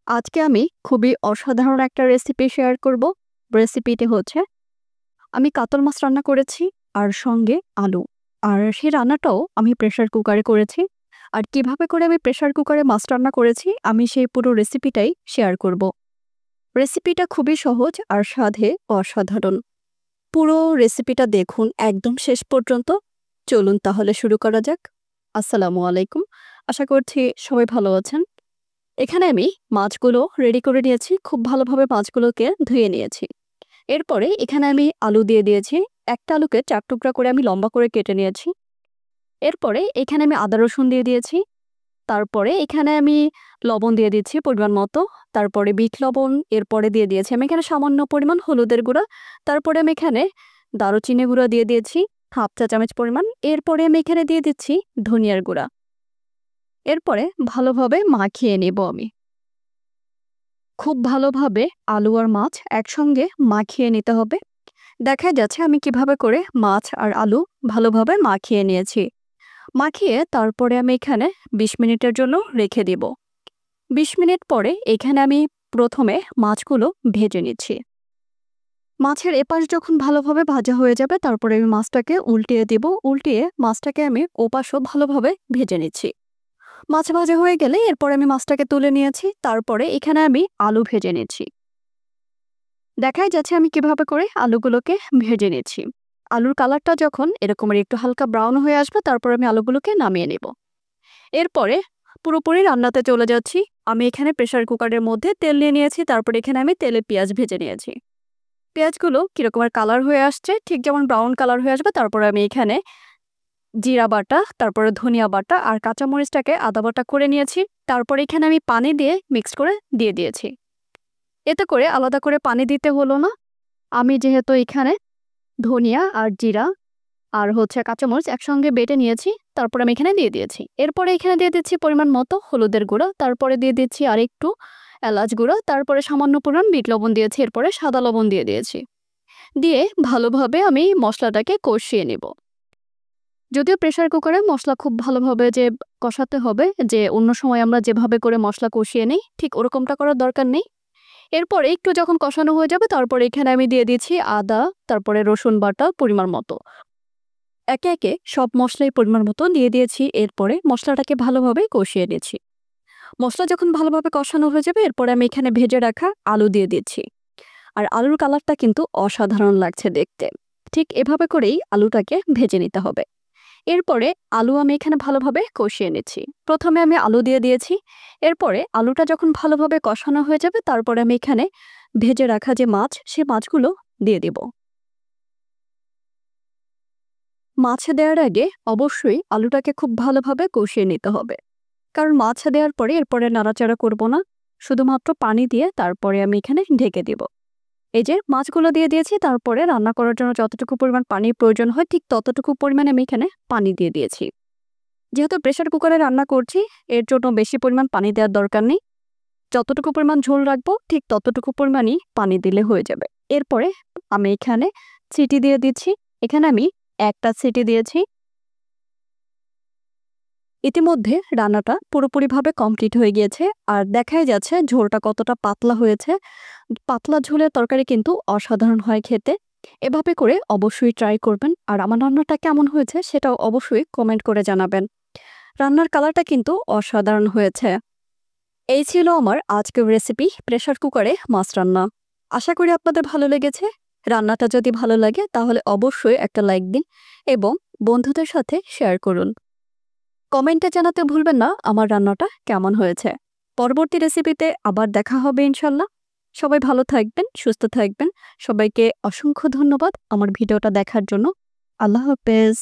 আজকে আমি খুবই অসাধারণ একটা রেসিপি শেয়ার করব। রেসিপিটি হচ্ছে আমি কাতল মাছ রান্না করেছি আর সঙ্গে আলু। আর সেই রান্নাটাও আমি প্রেসার কুকারে করেছি। আর কিভাবে করে আমি প্রেসার কুকারে মাছ রান্না করেছি আমি সেই পুরো রেসিপিটাই শেয়ার করব। রেসিপিটা খুবই সহজ আর স্বাদে অসাধারণ। পুরো রেসিপিটা দেখুন একদম শেষ পর্যন্ত। চলুন তাহলে শুরু করা যাক। আসসালামু আলাইকুম। আশা করছি সবাই ভালো আছেন। এখানে আমি মাছগুলো রেডি করে নিয়েছি, খুব ভালোভাবে মাছগুলোকে ধুয়ে নিয়েছি। এরপরে এখানে আমি আলু দিয়ে দিয়েছি। একটা আলুকে 4 টুকরা করে আমি লম্বা করে কেটে নিয়েছি। এরপরে এখানে আমি আদা রসুন দিয়ে দিয়েছি। তারপরে এখানে আমি লবণ দিয়ে দিচ্ছি পরিমাণ মতো। তারপরে বিট লবণ এরপরে দিয়ে দিয়েছি আমি এখানে সামান্য পরিমাণ হলুদের গুঁড়া। তারপরে আমি এখানে দারুচিনি গুঁড়া দিয়ে দিয়েছি হাফ চা চামচ পরিমাণ। এরপরে আমি এখানে দিয়ে দিচ্ছি ধনিয়ার গুঁড়া। এরপরে ভালোভাবে মাখিয়ে নেব আমি। খুব ভালোভাবে আলু আর মাছ একসঙ্গে মাখিয়ে নিতে হবে। দেখা যাচ্ছে আমি কিভাবে করে মাছ আর আলু ভালোভাবে মাখিয়ে নিয়েছি। মাখিয়ে তারপরে আমি এখানে 20 মিনিটের জন্য রেখে দেব। 20 মিনিট পরে এখানে আমি প্রথমে মাছগুলো ভেজে নিচ্ছি। মাছের এপাশ যখন ভালোভাবে ভাজা হয়ে যাবে তারপরে আমি মাছটাকে উল্টিয়ে দেব। উল্টিয়ে মাছটাকে আমি ওপাশও ভালোভাবে ভেজে নিচ্ছি। মাছ ভাজা হয়ে গেলে এরপরে আমি মাছটাকে তুলে নিয়েছি। তারপরে এখানে আমি আলু ভেজে নিচ্ছি। দেখাই যাচ্ছে আমি কিভাবে করে আলুগুলোকে ভেজে নিচ্ছি। আলুর কালারটা যখন এরকমের একটু হালকা ব্রাউন হয়ে আসবে তারপর আমি আলুগুলোকে নামিয়ে নেব। এরপরে পুরোপুরি রান্নাতে চলে যাচ্ছি। আমি এখানে প্রেসার কুকারের মধ্যে তেল নিয়ে নিয়েছি। তারপর এখানে আমি তেলে পেঁয়াজ ভেজে নিয়েছি। পেঁয়াজগুলো কিরকমের কালার হয়ে আসছে, ঠিক যেমন ব্রাউন কালার হয়ে আসবে তারপরে আমি এখানে জিরা বাটা, তারপরে ধনিয়া বাটা আর কাঁচামরিচটাকে আদা বাটা করে নিয়েছি। তারপর এখানে আমি পানি দিয়ে মিক্স করে দিয়ে দিয়েছি। এতে করে আলাদা করে পানি দিতে হলো না। আমি যেহেতু এখানে ধনিয়া আর জিরা আর হচ্ছে কাঁচামরিচ একসঙ্গে বেটে নিয়েছি, তারপরে আমি এখানে দিয়ে দিয়েছি। এরপরে এখানে দিয়ে দিচ্ছি পরিমাণ মতো হলুদের গুঁড়ো, তারপরে দিয়ে দিচ্ছি আর একটু এলাচ গুঁড়ো, তারপরে সামান্য পরিমাণ বিট লবণ দিয়েছি, এরপরে সাদা লবণ দিয়ে দিয়েছি। দিয়ে ভালোভাবে আমি মশলাটাকে কষিয়ে নেব। যদিও প্রেসার কুকারে মশলা খুব ভালোভাবে যে কষাতে হবে, যে অন্য সময় আমরা যেভাবে করে মশলা কষিয়ে নিই ঠিক ওরকমটা করার দরকার নেই। এরপরে একটু যখন কষানো হয়ে যাবে তারপরে এখানে আমি দিয়ে দিচ্ছি আদা, তারপরে রসুন বাটা পরিমাণ মতো। একে একে সব মশলাই পরিমাণ মতো দিয়ে দিয়েছি। এরপরে মশলাটাকে ভালোভাবে কষিয়ে নিচ্ছি। মশলা যখন ভালোভাবে কষানো হয়ে যাবে এরপরে আমি এখানে ভেজে রাখা আলু দিয়ে দিচ্ছি। আর আলুর কালারটা কিন্তু অসাধারণ লাগছে দেখতে। ঠিক এভাবে করেই আলুটাকে ভেজে নিতে হবে। এরপরে আলু আমি এখানে ভালোভাবে কষিয়ে নিচ্ছি। প্রথমে আমি আলু দিয়ে দিয়েছি। এরপরে আলুটা যখন ভালোভাবে কষানো হয়ে যাবে তারপরে আমি এখানে ভেজে রাখা যে মাছ, সে মাছগুলো দিয়ে দেব। মাছে দেওয়ার আগে অবশ্যই আলুটাকে খুব ভালোভাবে কষিয়ে নিতে হবে, কারণ মাছ দেওয়ার পরে এরপরে নাড়াচাড়া করব না, শুধুমাত্র পানি দিয়ে তারপরে আমি এখানে ঢেকে দেব। এই যে মাছগুলো দিয়ে দিয়েছি, তারপরে রান্না করার জন্য যতটুকু পরিমাণ পানির প্রয়োজন হয় ঠিক ততটুকু পরিমাণে আমি এখানে পানি দিয়ে দিয়েছি। যেহেতু প্রেসার কুকারে রান্না করছি এর জন্য বেশি পরিমাণ পানি দেওয়ার দরকার নেই। যতটুকু পরিমাণ ঝোল রাখবো ঠিক ততটুকু পরিমাণই পানি দিলে হয়ে যাবে। এরপরে আমি এখানে সিটি দিয়ে দিচ্ছি। এখানে আমি একটা সিটি দিয়েছি। ইতিমধ্যে রান্নাটা পুরোপুরিভাবে কমপ্লিট হয়ে গিয়েছে। আর দেখাই যাচ্ছে ঝোলটা কতটা পাতলা হয়েছে। পাতলা ঝোলের তরকারি কিন্তু অসাধারণ হয় খেতে। এভাবে করে অবশ্যই ট্রাই করবেন। আর আমার রান্নাটা কেমন হয়েছে সেটাও অবশ্যই কমেন্ট করে জানাবেন। রান্নার কালারটা কিন্তু অসাধারণ হয়েছে। এই ছিল আমার আজকের রেসিপি, প্রেসার কুকারে মাছ রান্না। আশা করি আপনাদের ভালো লেগেছে। রান্নাটা যদি ভালো লাগে তাহলে অবশ্যই একটা লাইক দিন এবং বন্ধুদের সাথে শেয়ার করুন। কমেন্টে জানাতে ভুলবেন না আমার রান্নাটা কেমন হয়েছে। পরবর্তী রেসিপিতে আবার দেখা হবে ইনশাল্লাহ। সবাই ভালো থাকবেন, সুস্থ থাকবেন। সবাইকে অসংখ্য ধন্যবাদ আমার ভিডিওটা দেখার জন্য। আল্লাহ হাফেজ।